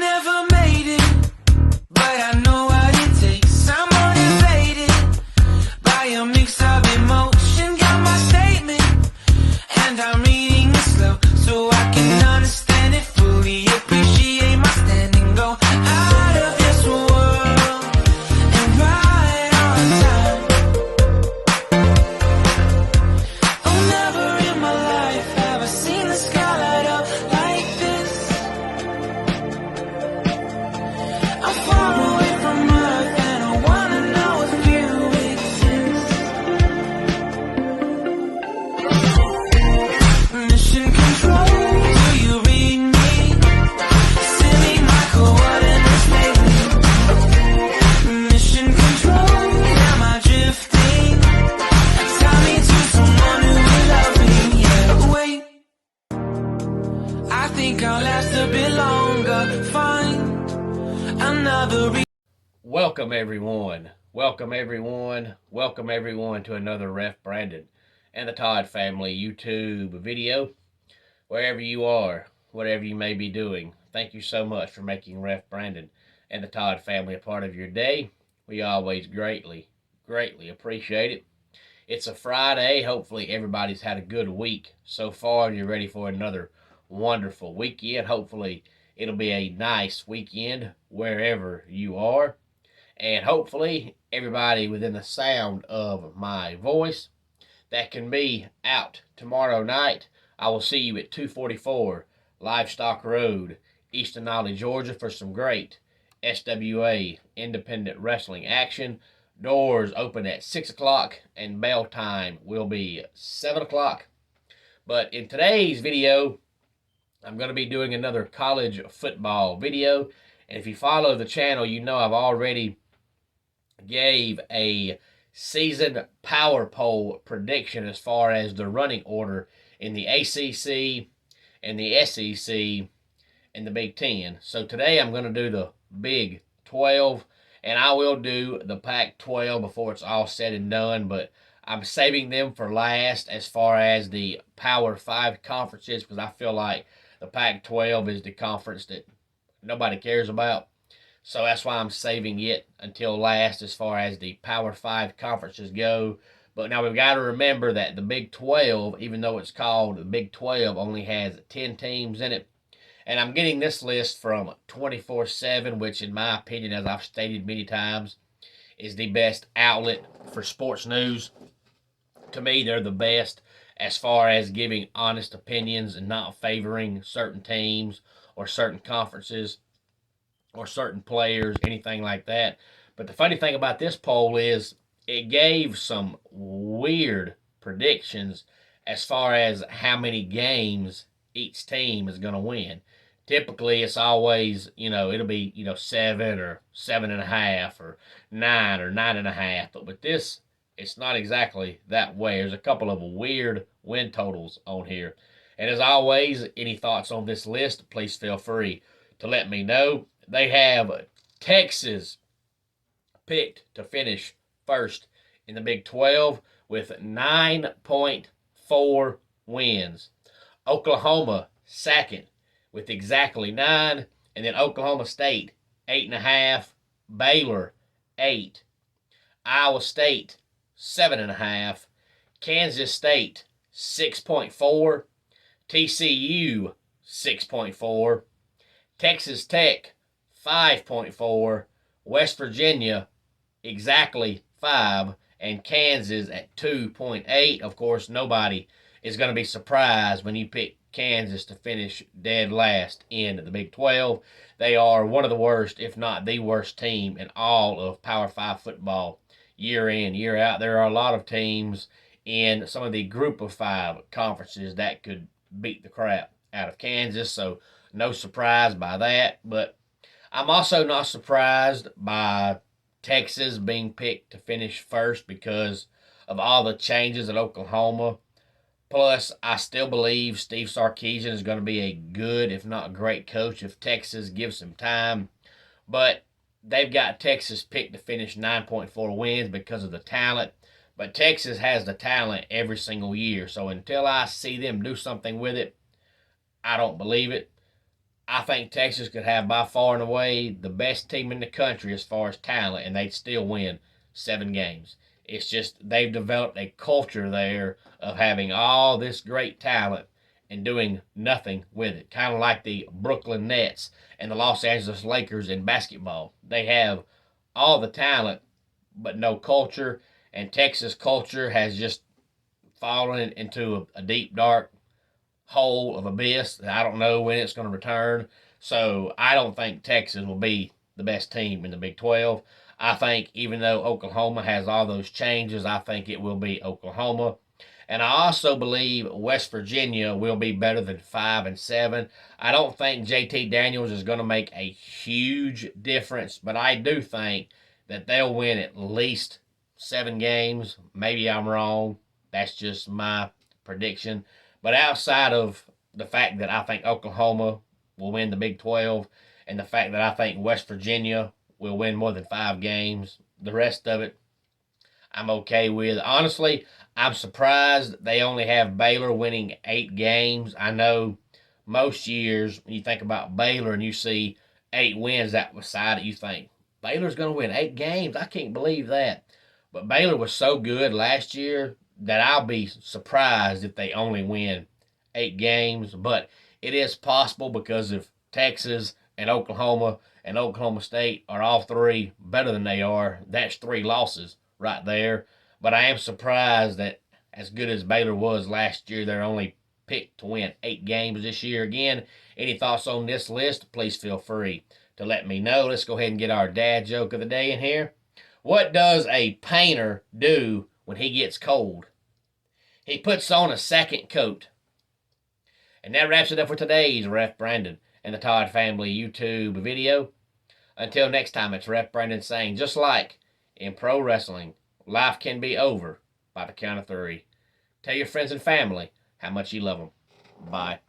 never made it, but I know what it takes. I'm motivated by a mix of emotion. Got my statement, and I'm reading it slow so I can understand it fully. Appreciate my standing, go out of this world and right on time. Oh, never in my life have I seen the sky light up like this. I'm far away from Earth and I wanna know if you exist. Mission control, do you read me? Send me my coordinates lately. Mission control, am I drifting? Tie me to someone who will love me, yeah. Wait, I think I'll last a bit longer. Find another reason. Welcome everyone. Welcome everyone. Welcome everyone to another Ref Brandon and the Todd Family YouTube video. Wherever you are, whatever you may be doing, thank you so much for making Ref Brandon and the Todd Family a part of your day. We always greatly appreciate it. It's a Friday. Hopefully everybody's had a good week so far and you're ready for another wonderful weekend. Hopefully it'll be a nice weekend wherever you are. And hopefully everybody within the sound of my voice that can be out tomorrow night. I will see you at 244 Livestock Road, East Denali, Georgia for some great SWA independent wrestling action. Doors open at 6 o'clock and bell time will be 7 o'clock. But in today's video, I'm going to be doing another college football video. And if you follow the channel, you know I've already gave a season power poll prediction as far as the running order in the ACC and the SEC and the Big Ten. So today I'm going to do the Big 12, and I will do the Pac-12 before it's all said and done, but I'm saving them for last as far as the Power 5 conferences because I feel like the Pac-12 is the conference that nobody cares about. So that's why I'm saving it until last as far as the Power 5 conferences go. But now we've got to remember that the Big 12, even though it's called the Big 12, only has 10 teams in it. And I'm getting this list from 24/7, which in my opinion, as I've stated many times, is the best outlet for sports news. To me, they're the best as far as giving honest opinions and not favoring certain teams or certain conferences or certain players, anything like that. But the funny thing about this poll is it gave some weird predictions as far as how many games each team is going to win. Typically, it's always, it'll be, 7 or 7.5 or 9 or 9.5. But with this, it's not exactly that way. There's a couple of weird win totals on here. And as always, any thoughts on this list, please feel free to let me know. They have Texas picked to finish first in the Big 12 with 9.4 wins. Oklahoma second with exactly 9. And then Oklahoma State 8.5. Baylor 8. Iowa State 7.5. Kansas State 6.4. TCU 6.4. Texas Tech 5.4, West Virginia exactly 5, and Kansas at 2.8. Of course, nobody is going to be surprised when you pick Kansas to finish dead last in the Big 12. They are one of the worst, if not the worst team in all of Power 5 football year in, year out. There are a lot of teams in some of the Group of 5 conferences that could beat the crap out of Kansas, so no surprise by that. But I'm also not surprised by Texas being picked to finish first because of all the changes at Oklahoma. Plus, I still believe Steve Sarkisian is going to be a good, if not great coach if Texas gives him time. But they've got Texas picked to finish 9.4 wins because of the talent. But Texas has the talent every single year. So until I see them do something with it, I don't believe it. I think Texas could have by far and away the best team in the country as far as talent, and they'd still win 7 games. It's just they've developed a culture there of having all this great talent and doing nothing with it. Kind of like the Brooklyn Nets and the Los Angeles Lakers in basketball. They have all the talent, but no culture, and Texas culture has just fallen into a deep, dark hole of abyss that I don't know when it's going to return. So I don't think Texas will be the best team in the Big 12. I think even though Oklahoma has all those changes, I think it will be Oklahoma. And I also believe West Virginia will be better than 5-7. I don't think JT Daniels is going to make a huge difference, but I do think that they'll win at least 7 games. Maybe I'm wrong. That's just my prediction. But outside of the fact that I think Oklahoma will win the Big 12 and the fact that I think West Virginia will win more than 5 games, the rest of it I'm okay with. Honestly, I'm surprised they only have Baylor winning 8 games. I know most years when you think about Baylor and you see 8 wins that beside it, you think Baylor's going to win 8 games. I can't believe that. But Baylor was so good last year that I'll be surprised if they only win 8 games. But it is possible because if Texas and Oklahoma State are all three better than they are, that's 3 losses right there. But I am surprised that as good as Baylor was last year, they're only picked to win 8 games this year. Again, any thoughts on this list, please feel free to let me know. Let's go ahead and get our dad joke of the day in here. What does a painter do when he gets cold? He puts on a second coat. And that wraps it up for today's Ref Brandon and the Todd Family YouTube video. Until next time, it's Ref Brandon saying, just like in pro wrestling, life can be over by the count of 3. Tell your friends and family how much you love them. Bye.